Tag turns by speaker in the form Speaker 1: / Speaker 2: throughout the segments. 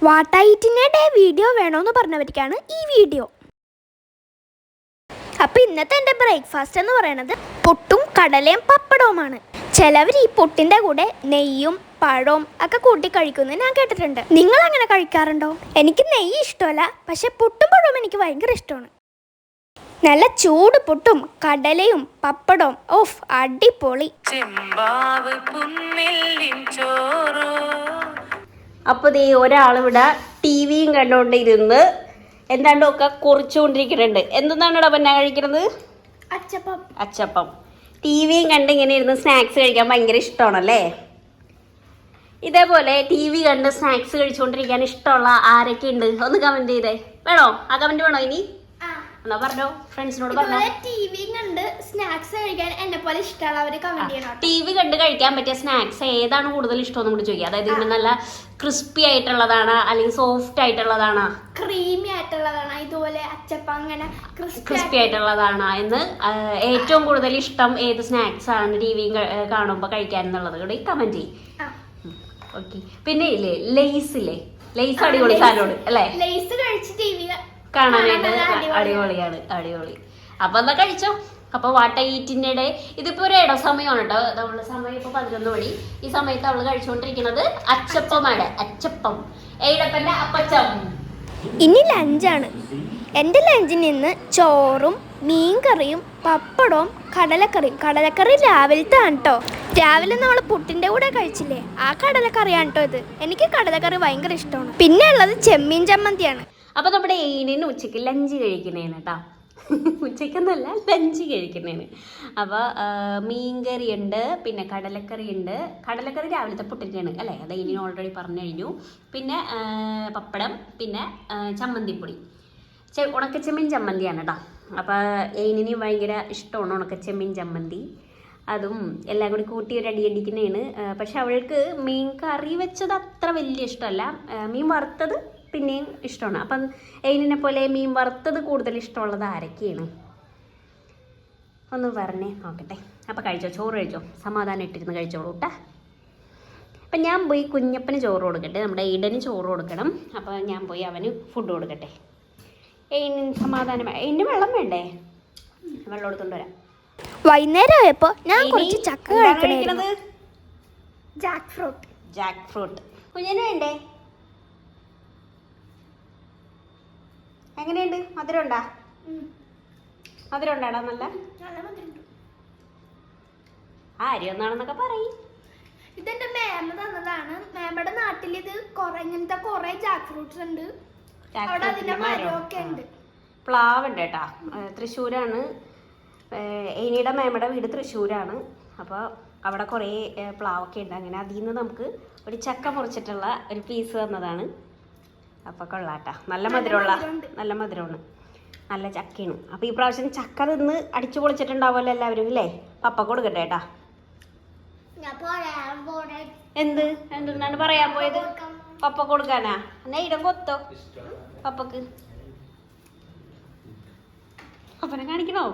Speaker 1: വാട്ടായിറ്റിൻ്റെ video വേണമെന്ന് പറഞ്ഞവർക്കാണ് ഈ video. അപ്പോൾ ഇന്നത്തെ എൻ്റെ ബ്രേക്ക്ഫാസ്റ്റ് എന്ന് പറയുന്നത് പുട്ടും കടലയും പപ്പടവുമാണ്. ചിലവർ ഈ പുട്ടിൻ്റെ കൂടെ നെയ്യും പഴവും ഒക്കെ കൂട്ടി കഴിക്കുന്നത് ഞാൻ കേട്ടിട്ടുണ്ട്. നിങ്ങൾ അങ്ങനെ കഴിക്കാറുണ്ടോ? എനിക്ക് നെയ്യ് ഇഷ്ടമല്ല, പക്ഷെ പുട്ടും പഴവും എനിക്ക് ഭയങ്കര ഇഷ്ടമാണ്. നല്ല ചൂട് പുട്ടും കടലയും പപ്പടവും ഓഫ് അടിപൊളി.
Speaker 2: അപ്പോൾ ദേ ഒരാളിവിടെ ടി വിയും കണ്ടുകൊണ്ടിരുന്ന് എന്താണ്ടൊക്കെ കുറിച്ചുകൊണ്ടിരിക്കുന്നുണ്ട്. എന്തെന്നാണ് പന്ന കഴിക്കുന്നത്? അച്ചപ്പം. ടി വിയും കണ്ട് ഇങ്ങനെ ഇരുന്ന് സ്നാക്സ് കഴിക്കാൻ ഭയങ്കര ഇഷ്ടമാണല്ലേ? ഇതേപോലെ ടി വി കണ്ട് സ്നാക്സ് കഴിച്ചുകൊണ്ടിരിക്കാൻ ഇഷ്ടമുള്ള ആരൊക്കെ ഉണ്ട്? ഒന്ന് കമൻറ്റ് ചെയ്തേ. വേണോ? ആ കമൻറ്റ് വേണോ ഇനി? എന്നാ പറഞ്ഞോ, ഫ്രണ്ട്സിനോട് പറഞ്ഞോ.
Speaker 1: ടി വി കണ്ട് സ്നാക്സ് കഴിക്കാൻ എന്നെ പോലെ ഇഷ്ടമുള്ളവർ കമന്റ് ചെയ്യണം.
Speaker 2: ടി വി കണ്ട് കഴിക്കാൻ പറ്റിയ സ്നാക്സ് ഏതാണ് കൂടുതൽ ഇഷ്ടം കൂടി ചോദിക്കുക. അതായത് ഇങ്ങനെ നല്ല ക്രിസ്പി ആയിട്ടുള്ളതാണ് അല്ലെങ്കിൽ സോഫ്റ്റ് ആയിട്ടുള്ളതാണ്,
Speaker 1: ക്രീമി ആയിട്ടുള്ളതാണ്, ഇതുപോലെ അച്ചപ്പം അങ്ങനെ
Speaker 2: ക്രിസ്പി ആയിട്ടുള്ളതാണ് എന്ന് ഏറ്റവും കൂടുതൽ ഇഷ്ടം ഏത് സ്നാക്സ് ആണ് ടി വി കാണുമ്പോൾ കഴിക്കാൻ എന്നുള്ളത് കൂടി കമന്റ് ചെയ്യും. ഓക്കെ. പിന്നെ ഇല്ലേ ലേസ് അടിപൊളി സാധനമാണ് അല്ലേ?
Speaker 1: ലേസ് കഴിച്ച് ടി വി
Speaker 2: കാണാനായിട്ട് അടിപൊളിയാണ്. അപ്പൊ എന്താ കഴിച്ചോ. അപ്പൊ വാട്ടയിറ്റിൻ്റെ ഇതിപ്പോ ഒരു ഇടസമയമാണ് കേട്ടോ. അവളുടെ സമയം ഇപ്പൊ 11 മണി. ഈ സമയത്ത് അവള് കഴിച്ചുകൊണ്ടിരിക്കുന്നത് അച്ചപ്പമാണ്. അച്ചപ്പം, ഏഴപ്പന്റെ അപ്പച്ചം.
Speaker 1: ഇനി ലഞ്ചാണ്. എൻ്റെ ലഞ്ചിന് ഇന്ന് ചോറും മീൻകറിയും പപ്പടവും കടലക്കറി രാവിലത്തെ ആണ് കേട്ടോ. രാവിലെ നമ്മൾ പുട്ടിൻ്റെ കൂടെ കഴിച്ചില്ലേ, ആ കടലക്കറിയാണ് കേട്ടോ ഇത്. എനിക്ക് കടലക്കറി ഭയങ്കര ഇഷ്ടമാണ്. പിന്നെ ഉള്ളത് ചെമ്മീൻ ചമ്മന്തിയാണ്.
Speaker 2: അപ്പോൾ നമ്മുടെ ഏനിന് ഉച്ചയ്ക്ക് ലഞ്ച് കഴിക്കുന്നതാണ് കേട്ടോ. ഉച്ചയ്ക്കൊന്നുമല്ല, ലഞ്ച് കഴിക്കുന്നതാണ്. അപ്പോൾ മീൻകറി ഉണ്ട്, പിന്നെ കടലക്കറി ഉണ്ട്. കടലക്കറി രാവിലത്തെ പുട്ടിൻ്റെയാണ് അല്ലേ? അത് ഏനിന് ഓൾറെഡി പറഞ്ഞു കഴിഞ്ഞു. പിന്നെ പപ്പടം, പിന്നെ ചമ്മന്തിപ്പൊടി, ഉണക്കച്ചെമ്മീൻ ചമ്മന്തിയാണ് കേട്ടോ. അപ്പോൾ ഏനിന് ഭയങ്കര ഇഷ്ടമാണ് ഉണക്കച്ചെമ്മീൻ ചമ്മന്തി. അതും എല്ലാം കൂടി കൂട്ടി ഒരു അടിക്കുന്നതാണ്. പക്ഷെ അവൾക്ക് മീൻ കറി വെച്ചത് അത്ര വലിയ ഇഷ്ടമല്ല. മീൻ വറുത്തത് പിന്നെയും ഇഷ്ടമാണ്. അപ്പം ഏനിനെ പോലെ മീൻ വറുത്തത് കൂടുതൽ ഇഷ്ടമുള്ളത് ആരൊക്കെയാണ്? ഒന്ന് പറഞ്ഞേ നോക്കട്ടെ. അപ്പം കഴിച്ചോ, ചോറ് കഴിച്ചോ, സമാധാനം ഇട്ടിരുന്ന് കഴിച്ചോളൂ കേട്ടോ. അപ്പം ഞാൻ പോയി കുഞ്ഞപ്പന് ചോറ് കൊടുക്കട്ടെ. നമ്മുടെ ഈടന് ചോറ് കൊടുക്കണം. അപ്പോൾ ഞാൻ പോയി അവന് ഫുഡ് കൊടുക്കട്ടെ. ഏനിന് സമാധാനം. ഏനിന് വെള്ളം വേണ്ടേ? വെള്ളം എടുത്തുകൊണ്ട് വരാം.
Speaker 1: വൈകുന്നേരം ആയപ്പോൾ ഞാൻ കുറച്ച് ചക്ക കഴിക്കണത്.
Speaker 2: ജാക്ക് ഫ്രൂട്ട് കുഞ്ഞിന് വേണ്ടേ? എങ്ങനെയുണ്ട്? മധുരം ഉണ്ടാടാ? നല്ല അരി ഒന്നാണെന്നൊക്കെ പറയും.
Speaker 1: ഇതെന്റെ മേമ തന്നതാണ്. മേമയുടെ നാട്ടിൽ ഇത് ഇങ്ങനത്തെ കുറെ ജാക്ക് ഫ്രൂട്ട്സ് ഉണ്ട്. അവിടെ അതിന്റെ മരമൊക്കെ ഉണ്ട്.
Speaker 2: പ്ലാവ് ഉണ്ട് കേട്ടാ. തൃശ്ശൂരാണ് ഏനിയുടെ മേമയുടെ വീട്, തൃശ്ശൂരാണ്. അപ്പോൾ അവിടെ കുറേ പ്ലാവൊക്കെ ഉണ്ട്. അങ്ങനെ അതിൽ നിന്ന് നമുക്ക് ഒരു ചക്ക മുറിച്ചിട്ടുള്ള ഒരു പീസ് തന്നതാണ്. അപ്പോൾ കൊള്ളാട്ടാ. നല്ല മധുരമാണ്, നല്ല ചക്കയാണ്. അപ്പോൾ ഈ പ്രാവശ്യം ചക്ക തിന്ന് അടിച്ചു പൊളിച്ചിട്ടുണ്ടാവുമല്ലോ എല്ലാവരും അല്ലേ? പപ്പ കൊടുക്കട്ടെ കേട്ടാ. എന്തെന്നാണ് പറയാൻ പോയത്? പപ്പ കൊടുക്കാനാ? എന്നാ ഇടം കൊത്തോ പപ്പക്ക്? പപ്പനെ കാണിക്കണോ?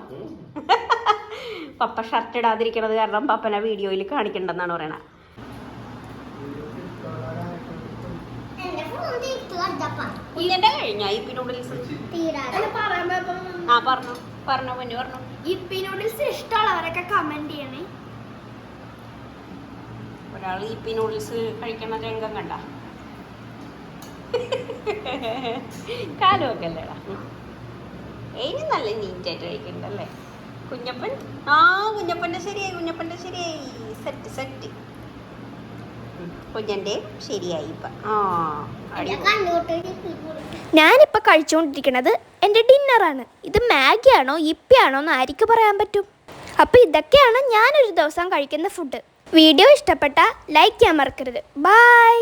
Speaker 2: പപ്പ ഷർട്ട് ഇടാതിരിക്കണത് കാരണം പപ്പനെ വീഡിയോയിൽ കാണിക്കണ്ടെന്നാണ് പറയണ. കുഞ്ഞിന്റെ കഴിഞ്ഞ ഇപ്പി നൂഡിൽസ് പറഞ്ഞു.
Speaker 1: ഇപ്പി നൂഡിൽസ് ഇഷ്ടമുള്ളവരൊക്കെ കമന്റ് ചെയ്യണേ.
Speaker 2: ഒരാൾ ഇപ്പി നൂഡിൽസ് കഴിക്കണ രംഗം കണ്ട കാലുമൊക്കെ അല്ലേടാ. ഏനി നല്ല നീറ്റായിട്ട് കഴിക്കുന്നുണ്ടല്ലേ കുഞ്ഞപ്പൻ? കുഞ്ഞപ്പൻ്റെ ശരിയായി. സെറ്റ് കുഞ്ഞൻ്റെ ശരിയായി. ഇപ്പം
Speaker 1: ഞാനിപ്പോൾ കഴിച്ചുകൊണ്ടിരിക്കുന്നത് എൻ്റെ ഡിന്നറാണ്. ഇത് മാഗിയാണോ യിപ്പിയാണോ എന്ന് ആർക്ക് പറയാൻ പറ്റും? അപ്പോൾ ഇതൊക്കെയാണ് ഞാനൊരു ദിവസം കഴിക്കുന്ന ഫുഡ്. വീഡിയോ ഇഷ്ടപ്പെട്ടാൽ ലൈക്ക് ചെയ്യാൻ മറക്കരുത്. ബൈ.